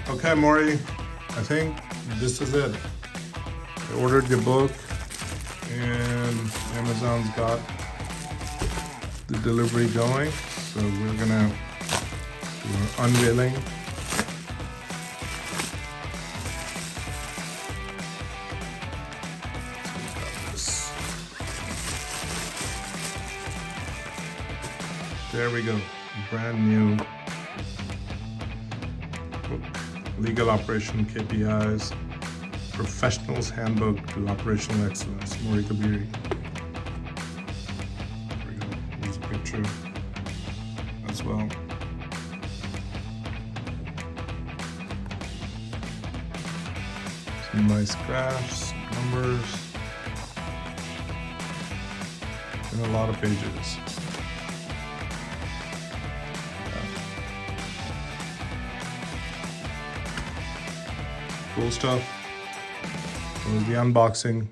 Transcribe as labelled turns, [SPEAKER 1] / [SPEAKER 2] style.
[SPEAKER 1] Okay, Maury, I think this is it. I ordered your book and Amazon's got the delivery going. So we're gonna do an unveiling. There we go, brand new book, Legal Operation KPIs, Professional's Handbook to Operational Excellence, Maury Kabiri. There we go, here's a picture as well. Some nice graphs, numbers, and a lot of pages. Cool stuff. So the unboxing